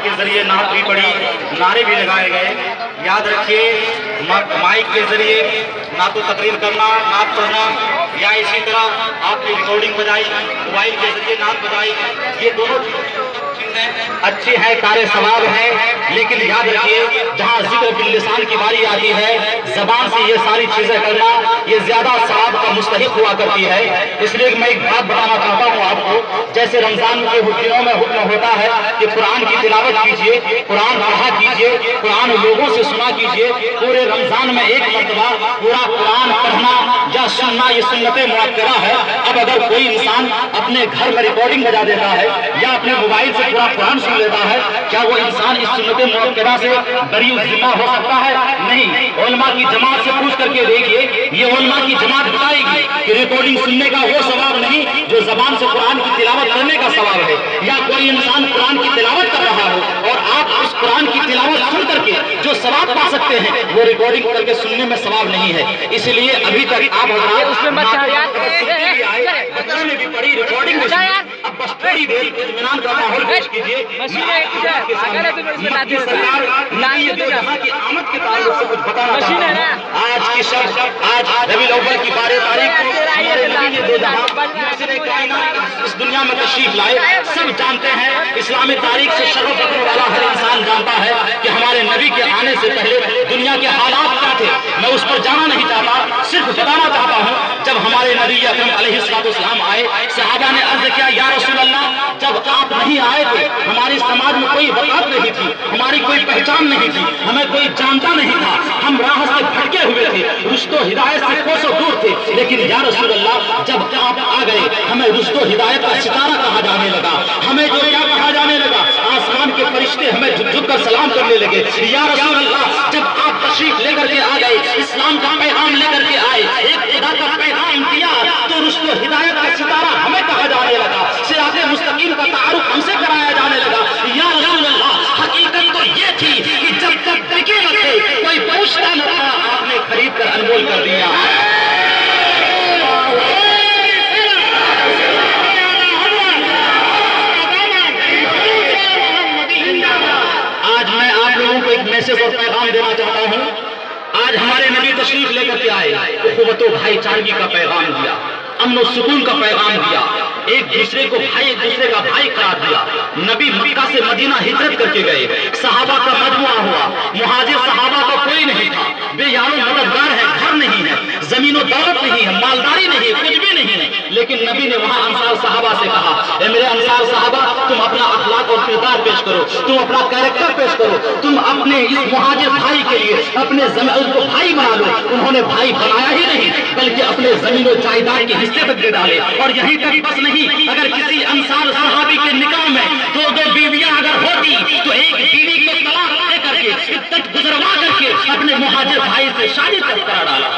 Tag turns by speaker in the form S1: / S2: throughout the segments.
S1: کے ذریعے نعت بھی پڑھی، نعرے بھی لگائے گئے۔ یاد رکھیے مائک کے ذریعے نعت و تقریر کرنا، نعت پڑھنا، یا اسی طرح آپ نے ریکارڈنگ بجائی، موبائل کے ذریعے نعت بجائی، یہ دونوں چیزیں اچھی ہیں، کار ثواب ہے، لیکن یاد رکھیے جہاں ذکر باللسان کی باری آتی ہے، زبان سے یہ ساری چیزیں کرنا یہ زیادہ ثواب کا مستحق ہوا کرتی ہے۔ اس لیے میں ایک بات بتانا چاہتا ہوں آپ کو، جیسے رمضان کے دنوں میں حکم ہوتا ہے کہ قرآن کی تلاوت کیجیے، قرآن پڑھا کیجیے، قرآن لوگوں سے سنا کیجیے، پورے رمضان میں ایک مرتبہ پورا قرآن پڑھنا یا سننا یہ سنت مؤکدہ ہے۔ اب اگر کوئی انسان اپنے گھر میں ریکارڈنگ بجا دیتا ہے یا اپنے موبائل سے پورا قرآن سن لیتا ہے، کیا وہ انسان اس سنت مؤکدہ سے بری الذمہ ہو سکتا ہے؟ نہیں۔ علماء کی جماعت سے پوچھ کر کے دیکھیے، یہ علماء کی جماعت بتائے گی کہ ریکارڈنگ سننے کا وہ ثواب نہیں جو زبان سے قرآن کی تلاوت کرنے کا ثواب ہے۔ یا کوئی انسان قرآن کی تلاوت کر رہا ہو اور آپ اس قرآن کی تلاوت سن کر کے جو ثواب پا سکتے ہیں وہ ریکارڈنگ کر کے سننے میں ثواب نہیں ہے۔ اس لیے ابھی تک آپ حضرات بچوں نے بھی پڑھی، ریکارڈنگ میں سنی، اب بس تھوڑی دیر اطمینان کا ماحول پیش کیجیے۔ مکی سرکار نبی دو جہاں کی آمد کے تعلق سے کچھ بتانا چاہتا ہوں۔ آج کی شب، آج ربیع الاول کی 12 تاریخ کو ہمارے نبی نے دو جہاں محسن کائنات اس دنیا میں تشریف لائے۔ سب جانتے ہیں، اسلامی تاریخ سے شرف رکھنے والا ہر انسان جانتا ہے کہ ہمارے نبی کے آنے سے پہلے دنیا کے حالات کیا تھے۔ میں اس پر جانا نہیں چاہتا، صرف بتانا چاہتا ہوں جب ہمارے نبی اکرم علیہ السلام آئے، صحابہ نے عرض کیا یا رسول اللہ جب آپ نہیں آئے تھے ہمارے سماج میں کوئی وقت نہیں تھی، ہماری کوئی پہچان نہیں تھی، ہمیں کوئی جانتا نہیں تھا، ہم راہ سے بھٹکے ہوئے تھے، رشد و ہدایت سے کوسوں دور تھے، لیکن یا رسول اللہ جب آپ آ گئے ہمیں رشد و ہدایت کا ستارہ کہا جانے لگا، ہمیں جو کیا کہا جانے لگا، آسمان کے فرشتے ہمیں جھک کر سلام کرنے لگے۔ یا رسول اللہ جب آپ تشریف لے کر کے آ گئے، اسلام کا پیغام لے کر کے آئے، ایک خدا کا پیغام دیا تو رشد و ہدایت کا ستارہ ہمیں کہا جانے لگا، صراط مستقیم کا تعارف ہم سے کرایا جانے لگا۔ یا رسول اللہ حقیقت تو یہ تھی کہ جب تک ٹکے نہ تھے کوئی پوچھتا نہ تھا، آپ نے خرید کر انمول کر دیا۔ آج میں آپ لوگوں کو ایک میسج اور پیغام دینا چاہتا ہوں۔ آج ہمارے نبی تشریف لے کر کے آئے، اخوت و بھائی چارگی کا پیغام دیا، امن و سکون کا پیغام دیا، ایک دوسرے کو بھائی ایک دوسرے کا بھائی قرار دیا۔ نبی مکہ سے مدینہ ہجرت کر کے گئے، صحابہ کا مجموعہ ہوا، مہاجر صحابہ کا کوئی نہیں تھا، بے یار و مددگار ہے، گھر نہیں ہے، زمین و دولت نہیں ہے، مالداری نہیں ہے، کچھ بھی نہیں ہے، لیکن نبی نے وہاں انصار صحابہ سے کہا اے میرے انصار صحابہ تم اپنا اخلاق اور کردار پیش کرو، تم اپنا کیریکٹر پیش کرو، تم اپنے اس مہاجر بھائی کے لیے اپنے زمین کو بھائی بنا لو۔ انہوں نے بھائی بنایا ہی نہیں بلکہ اپنے زمین و جائیداد کے حصے تک دے ڈالے، اور یہیں تک بس نہیں، اگر کسی انصار صحابی کے نکاح میں دو بیویاں اگر ہوتی تو ایک بیوی کو طلاق دے کر کے عدت گزروا کر کے اپنے مہاجر بھائی سے شادی تک کرا ڈالا۔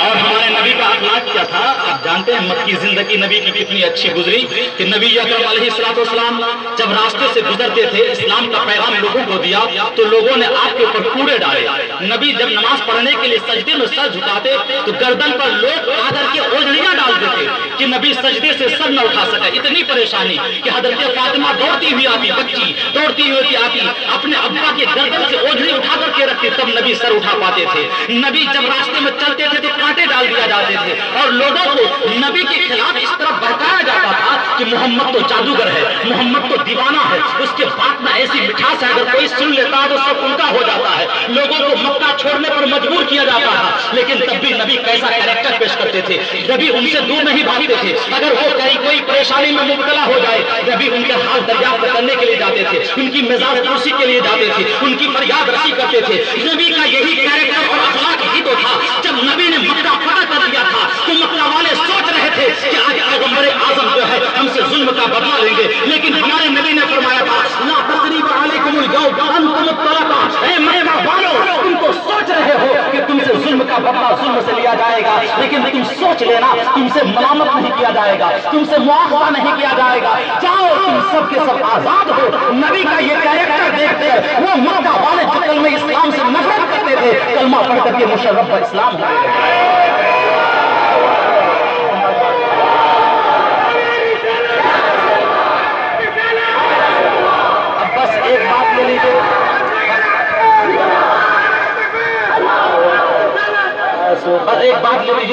S1: اور ہمارے نبی کا اخلاق کیا تھا آپ جانتے ہیں، مکی زندگی نبی کی کتنی اچھی گزری کہ نبی اکرم علیہ السلام جب راستے سے گزرتے تھے، اسلام کا پیغام لوگوں کو دیا تو لوگوں نے آپ کے اوپر کوڑے ڈالے۔ نبی جب نماز پڑھنے کے لیے سجدے میں سر جھکاتے تو گردن پر لوگ آ کر کے اوڑھنیاں ڈال دیتے کہ نبی سجدے سے سر نہ اٹھا سکے۔ اتنی پریشانی کہ حضرت فاطمہ دوڑتی ہوئی آتی، بچی دوڑتی ہوئی آتی، اپنے ابا کے گردن سے اوڑھنی اٹھا کر کے رکھتی، تب نبی سر اٹھا پاتے تھے۔ نبی جب راستے میں چلتے تھے تو کانٹے ڈال دیا جاتے تھے، اور لوگوں کو نبی کے خلاف اس طرح بہکایا جاتا تھا کہ محمد تو جادوگر ہے، محمد تو دیوانہ ہے، اس کے بات میں ایسی مٹھاس ہے اگر کوئی سن لیتا ہے تو سب الٹا ہو جاتا ہے۔ لوگوں کو مکہ چھوڑنے پر مجبور کیا جاتا تھا، لیکن تب بھی نبی کیسا کیریکٹر پیش کرتے تھے، نبی ان سے دور نہیں بھاگتے تھے۔ اگر وہ کہیں کوئی پریشانی میں مبتلا ہو جائے نبی ان کے حال دریافت کرنے کے لیے جاتے تھے، ان کی مزاج پرسی کے لیے جاتے تھے، ان کی فریاد رسی کرتے تھے۔ نبی کا یہی کیریکٹر اور اخلاق ہی تو تھا۔ جب نبی نے مکہ فتح کر دیا تھا تو مکہ والے سوچ رہے تھے کہ آج پیغمبر اعظم جو ہے ہم سے ظلم کا بدلہ لیں گے، لیکن ہمارے نبی نے فرمایا تھا لا تثریب علیکم اليوم انتم الطلقاء، اے میرے بالو تم تو سوچ رہے ہو کہ تم سے ظلم کا بدلہ ظلم سے لیا جائے گا، لیکن تم سوچ لینا تم سے ملامت نہیں کیا جائے گا، تم سے مواخذہ نہیں کیا جائے گا، جاؤ تم سب کے سب آزاد ہو۔ نبی کا یہ کیریکٹر دیکھ کر وہ مکہ والے جو کلمہ اسلام سے نفرت کرتے تھے کلمہ پڑھ کر کے مشرف اسلام ہو گئے۔ اب بس ایک بات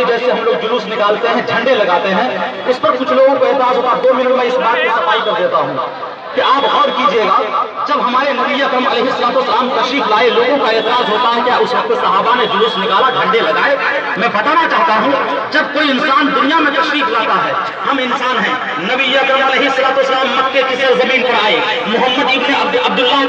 S1: یہ جیسے ہم لوگ جلوس نکالتے ہیں، جھنڈے لگاتے ہیں، اس پر کچھ لوگوں کو اعتراض ہوتا ہے۔ 2 منٹ میں اس بات کی صفائی کر دیتا ہوں کہ آپ غور کیجئے گا، جب ہمارے نبی اکرم علیہ السلام تشریف لائے، لوگوں کا اعتراض ہوتا ہے کہ اس وقت صحابہ نے جلوس نکالا، جھنڈے لگائے۔ میں بتانا چاہتا ہوں، جب کوئی انسان دنیا میں تشریف لاتا ہے، ہم انسان ہیں، نبی اکرم علیہ السلام مکے کی سرزمین پر آئے، محمد ابن عبداللہ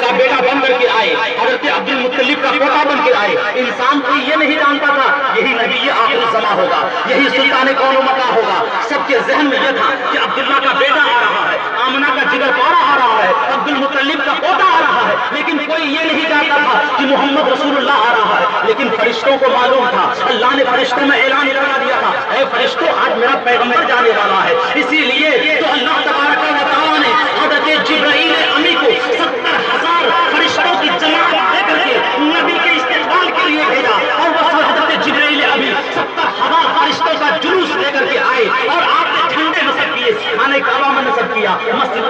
S1: کا بیٹا بن کر کے آئے، حضرت عبد المطلب کا پوتا بن کے آئے۔ انسان کو یہ نہیں جانتا تھا یہی نبی آخر الزماں ہوگا، یہی سلطان کون و مکان ہوگا۔ سب کے ذہن میں یہ تھا کہ عبداللہ کا بیٹا آ رہا ہے، آمنہ کا جگر پارا آ رہا ہے، عبد المطلب کا پوتا آ رہا ہے، لیکن کوئی یہ نہیں جانتا تھا کہ محمد رسول اللہ آ رہا ہے۔ لیکن فرشتوں کو معلوم تھا، اللہ نے فرشتوں میں اعلان کرا دیا تھا، اے فرشتوں آج میرا پیغمبر جانے والا ہے۔ اسی لیے تو اللہ تبارک و تعالیٰ نے حضرت جبرائیل امی کو 70,000 فرشتوں کی جماعت دے کر کے نبی کے استقبال کے لیے بھیجا، اور وہ حضرت جبرائیل امی 70,000 فرشتوں کا جلوس لے کر کے آئے، اور آپ نے جھنڈے نصب کیے، خانہ کعبہ میں نصب کیا،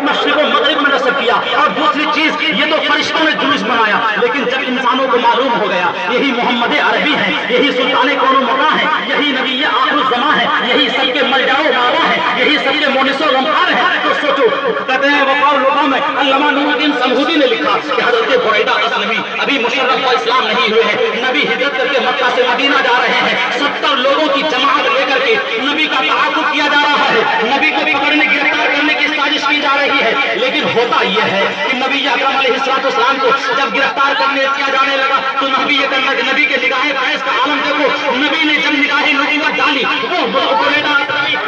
S1: مشرق و مغرب میں نصب کیا، اور دوسری چیز یہ تو فرشتوں نے جلوس بنایا۔ لیکن جب انسانوں کو معلوم ہو گیا یہی محمد عربی ہے، یہی سلطان کون و مکان ہے، یہی نبی آخر الزماں ہے، یہی سب کے ملجا و ماوا ہے، یہی سب کے مونس و غمخوار ہے، تو سوچو، کہتے ہیں وقار لوگوں میں علامہ نور الدین سمہودی نے لکھا کہ حضرت بریدہ اسلمی ابھی مشرف و اسلام نہیں ہوئے ہیں، نبی ہجرت کر کے مکہ سے مدینہ جا رہے ہیں، 70 لوگوں کی جماعت لے کر کے نبی کا تعاقب کیا جا رہا ہے، نبی کو پکڑنے گرفتار کرنے کی سازش کی جا رہی ہے۔ لیکن ہوتا یہ ہے کہ نبی اکرم علیہ السلام کو جب گرفتار کرنے کیا جانے لگا تو نبی کے نگاہ فیض کا عالم دیکھو، نبی نے جب نگاہ نبوت ڈالی، وہ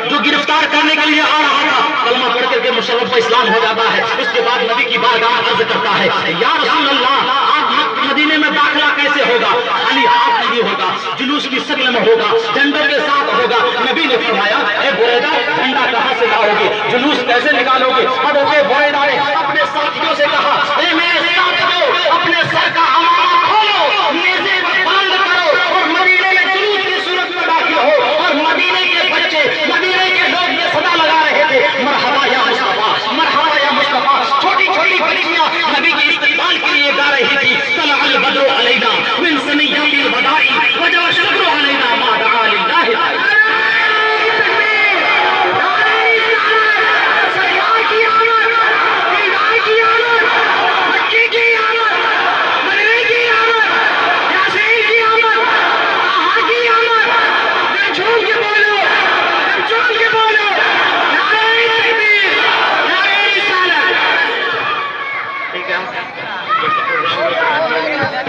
S1: جو گرفتار کرنے کے لیے آ رہا تھا کلمہ پڑھ کر کے مشرف و اسلام ہو جاتا ہے۔ اس کے بعد نبی کی بارگاہ عرض کرتا ہے، یا رسول اللہ آپ مدینے میں داخلہ کیسے ہوگا؟ خالی ہاتھ نہیں ہوگا، جلوس کی شکل میں ہوگا، جھنڈوں کے ساتھ ہوگا۔ نبی نے فرمایا، اے بریدہ جھنڈا کہاں سے لاؤ گے، جلوس کیسے نکالو گے؟ حضرت بریدہ نے اپنے ساتھیوں سے کہا، اے میرے ساتھیوں اپنے سر کا امامہ کھولو، نیزے بند کرو، اور مدینے میں جلوس کی صورت میں داخل ہو۔ اور مدینے کے بچے، مدینے کے لوگ یہ صدا لگا رہے تھے، مرحبا یا مصطفیٰ، مرحبا یا مصطفیٰ۔ چھوٹی چھوٹی بچیاں نبی کے استقبال کے لیے گا رہی تھی، طلع البدر علینا من ثنیات الوداع وجب الشکر علینا ما دعا للہ تعالی۔
S2: ٹھیک ہے